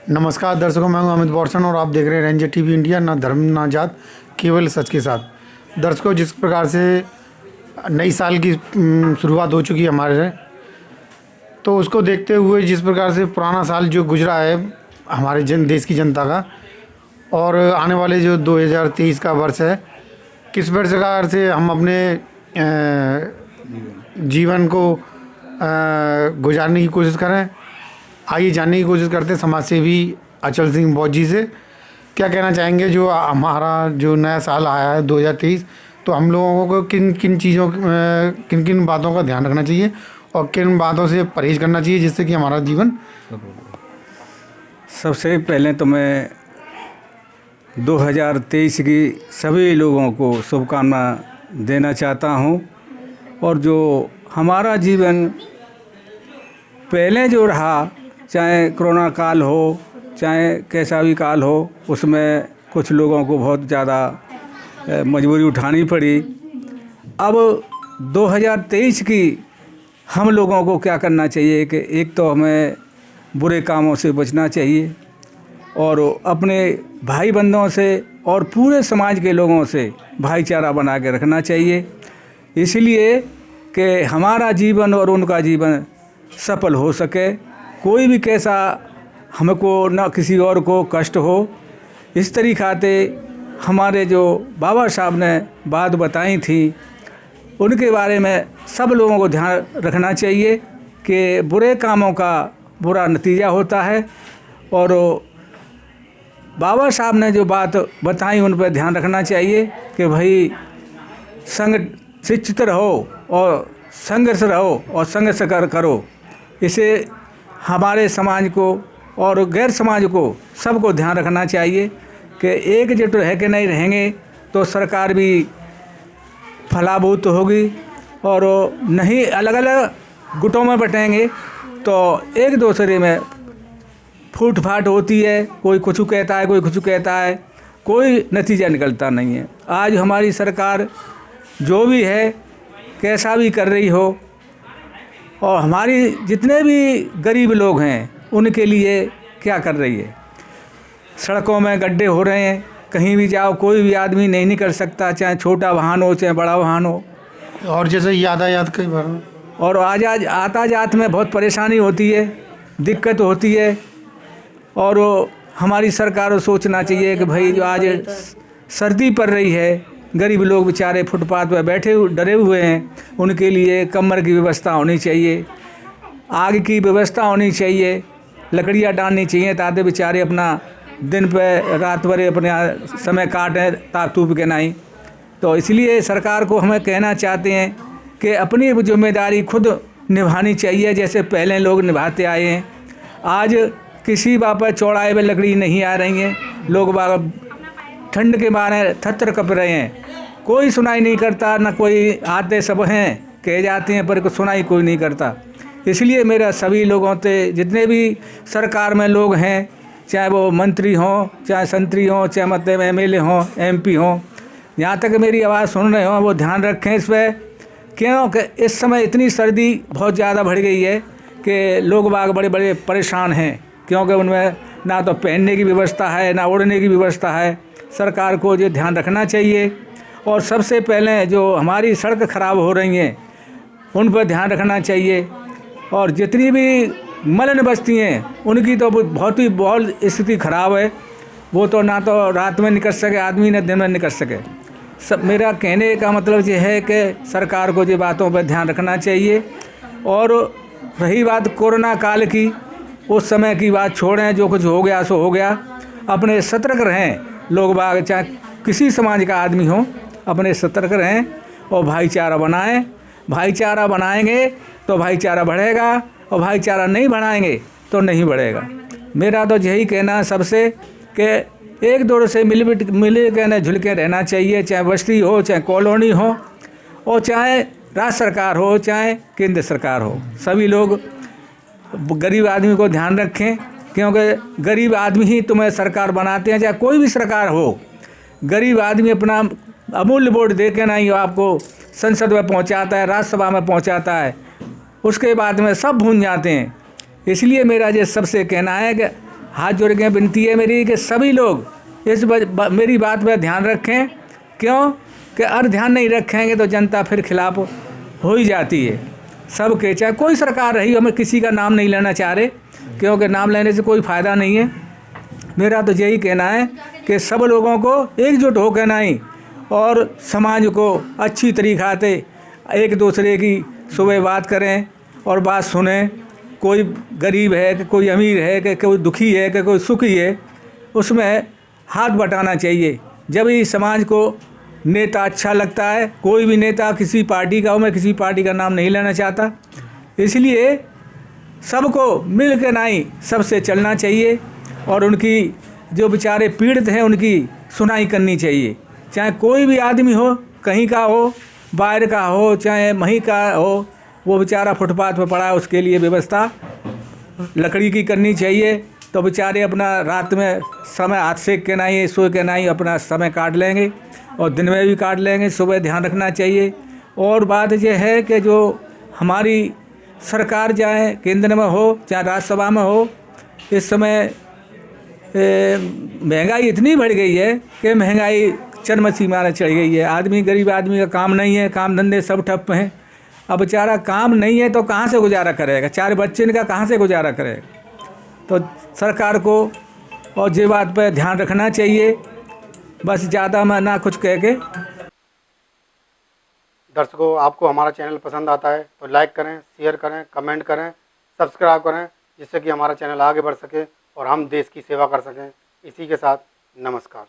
नमस्कार दर्शकों, मैं हूं अमित बॉर्सन और आप देख रहे हैं रेंजर टीवी इंडिया। ना धर्म ना जात, केवल सच के साथ। दर्शकों, जिस प्रकार से नई साल की शुरुआत हो चुकी है हमारे, तो उसको देखते हुए जिस प्रकार से पुराना साल जो गुजरा है हमारे देश की जनता का, और आने वाले जो 2023 का वर्ष है, किस प्रकार से हम अपने जीवन को गुजारने की कोशिश करें, आइए जानने की कोशिश करते हैं समाज सेवी अचल सिंह बौद्ध जी से। क्या कहना चाहेंगे जो हमारा जो नया साल आया है 2023, तो हम लोगों को किन किन चीज़ों किन किन बातों का ध्यान रखना चाहिए और किन बातों से परहेज़ करना चाहिए जिससे कि हमारा जीवन। सबसे पहले तो मैं 2023 की सभी लोगों को शुभकामना देना चाहता हूं। और जो हमारा जीवन पहले जो रहा, चाहे कोरोना काल हो चाहे कैसा भी काल हो, उसमें कुछ लोगों को बहुत ज़्यादा मजबूरी उठानी पड़ी। अब 2023 की हम लोगों को क्या करना चाहिए कि एक तो हमें बुरे कामों से बचना चाहिए और अपने भाई बंधुओं से और पूरे समाज के लोगों से भाईचारा बना के रखना चाहिए, इसलिए कि हमारा जीवन और उनका जीवन सफल हो सके। कोई भी कैसा हमको न किसी और को कष्ट हो, इस तरीक़ाते हमारे जो बाबा साहब ने बात बताई थी उनके बारे में सब लोगों को ध्यान रखना चाहिए कि बुरे कामों का बुरा नतीजा होता है। और बाबा साहब ने जो बात बताई उन पर ध्यान रखना चाहिए कि भाई संग शिक्षित रहो और संघर्ष रहो और संघर्ष करो। इसे हमारे समाज को और गैर समाज को सबको ध्यान रखना चाहिए कि एकजुट रह के नहीं रहेंगे तो सरकार भी फलाभूत होगी, और नहीं अलग अलग गुटों में बटेंगे तो एक दूसरे में फूट फाट होती है। कोई कुछ कहता है, कोई कुछ कहता है, कोई नतीजा निकलता नहीं है। आज हमारी सरकार जो भी है, कैसा भी कर रही हो, और हमारी जितने भी गरीब लोग हैं उनके लिए क्या कर रही है। सड़कों में गड्ढे हो रहे हैं, कहीं भी जाओ कोई भी आदमी नहीं निकल सकता, चाहे छोटा वाहन हो चाहे बड़ा वाहन हो। और जैसे यातायात कई बार, और आज यातायात में बहुत परेशानी होती है, दिक्कत होती है। और हमारी सरकार को सोचना चाहिए कि भाई जो आज सर्दी पड़ रही है, गरीब लोग बेचारे फुटपाथ पर बैठे डरे हुए हैं, उनके लिए कमर की व्यवस्था होनी चाहिए, आग की व्यवस्था होनी चाहिए, लकड़ियाँ डालनी चाहिए ताकि बेचारे अपना दिन पे रात भर अपने समय काटें ताप तूप के नहीं। तो इसलिए सरकार को हमें कहना चाहते हैं कि अपनी जिम्मेदारी खुद निभानी चाहिए, जैसे पहले लोग निभाते आए हैं। आज किसी बात पर चौड़ाए में लकड़ी नहीं आ रही हैं, लोग बाग ठंड के मारे थर कप रहे हैं, कोई सुनाई नहीं करता, ना कोई आते सब हैं कह जाते हैं पर सुनाई कोई नहीं करता। इसलिए मेरा सभी लोगों से, जितने भी सरकार में लोग हैं, चाहे वो मंत्री हों चाहे संतरी हों चाहे मतलब MLA हों MP हों, यहाँ तक मेरी आवाज़ सुन रहे हों वो ध्यान रखें इस पर, क्योंकि इस समय इतनी सर्दी बहुत ज़्यादा बढ़ गई है कि लोग बाग बड़े बड़े परेशान हैं, क्योंकि उनमें ना तो पहनने की व्यवस्था है ना ओढ़ने की व्यवस्था है। सरकार को ये ध्यान रखना चाहिए। और सबसे पहले जो हमारी सड़क ख़राब हो रही हैं उन पर ध्यान रखना चाहिए। और जितनी भी मलिन बस्ती हैं उनकी तो बहुत स्थिति ख़राब है, वो तो ना तो रात में निकल सके आदमी, ना दिन में निकल सके। सब मेरा कहने का मतलब ये है कि सरकार को ये बातों पर ध्यान रखना चाहिए। और रही बात कोरोना काल की, उस समय की बात छोड़ें, जो कुछ हो गया सो हो गया। अपने सतर्क रहें लोग बाग, चाहे किसी समाज का आदमी हो, अपने सतर्क रहें और भाईचारा बनाएं। भाईचारा बनाएंगे तो भाईचारा बढ़ेगा, और भाईचारा नहीं बनाएंगे तो नहीं बढ़ेगा। मेरा तो यही कहना है सबसे कि एक दूसरे से मिल के न झुल के रहना चाहिए, चाहे बस्ती हो चाहे कॉलोनी हो और चाहे राज्य सरकार हो चाहे केंद्र सरकार हो। सभी लोग गरीब आदमी को ध्यान रखें, क्योंकि गरीब आदमी ही तुम्हें सरकार बनाते हैं। चाहे कोई भी सरकार हो, गरीब आदमी अपना अमूल्य वोट दे के नहीं आपको संसद में पहुंचाता है, राज्यसभा में पहुंचाता है, उसके बाद में सब भूल जाते हैं। इसलिए मेरा ये सबसे कहना है कि हाथ जोड़ के विनती है मेरी कि सभी लोग इस मेरी बात पर ध्यान रखें। क्यों कि अगर ध्यान नहीं रखेंगे तो जनता फिर खिलाफ हो ही जाती है। सबके चाहे कोई सरकार रही, हमें किसी का नाम नहीं लेना चाह रहे, क्योंकि नाम लेने से कोई फ़ायदा नहीं है। मेरा तो यही कहना है कि सब लोगों को एकजुट हो कहना ही और समाज को अच्छी तरीक़ा से एक दूसरे की सुबह बात करें और बात सुनें। कोई गरीब है कि कोई अमीर है कि कोई दुखी है कि कोई सुखी है, उसमें हाथ बटाना चाहिए। जब ही समाज को नेता अच्छा लगता है, कोई भी नेता किसी पार्टी का हो, मैं किसी पार्टी का नाम नहीं लेना चाहता, इसलिए सबको मिल के नहीं सबसे चलना चाहिए और उनकी जो बेचारे पीड़ित हैं उनकी सुनाई करनी चाहिए। चाहे कोई भी आदमी हो, कहीं का हो, बाहर का हो, चाहे वहीं का हो, वो बेचारा फुटपाथ पर पड़ा है, उसके लिए व्यवस्था लकड़ी की करनी चाहिए। तो बेचारे अपना रात में समय हाथ सेक के नहीं, सो के नहीं, अपना समय काट लेंगे और दिन में भी काट लेंगे। सुबह ध्यान रखना चाहिए। और बात यह है कि जो हमारी सरकार चाहे केंद्र में हो चाहे राज्यसभा में हो, इस समय महंगाई इतनी बढ़ गई है कि महंगाई चरम सीमा में चढ़ गई है। आदमी, गरीब आदमी का काम नहीं है, काम धंधे सब ठप हैं। अब बेचारा काम नहीं है तो कहाँ से गुजारा करेगा, 4 बच्चे का कहाँ से गुजारा करेगा। तो सरकार को और ये बात पर ध्यान रखना चाहिए। बस ज़्यादा मैं ना कुछ कह के। दर्शकों, आपको हमारा चैनल पसंद आता है तो लाइक करें, शेयर करें, कमेंट करें, सब्सक्राइब करें, जिससे कि हमारा चैनल आगे बढ़ सके और हम देश की सेवा कर सकें। इसी के साथ नमस्कार।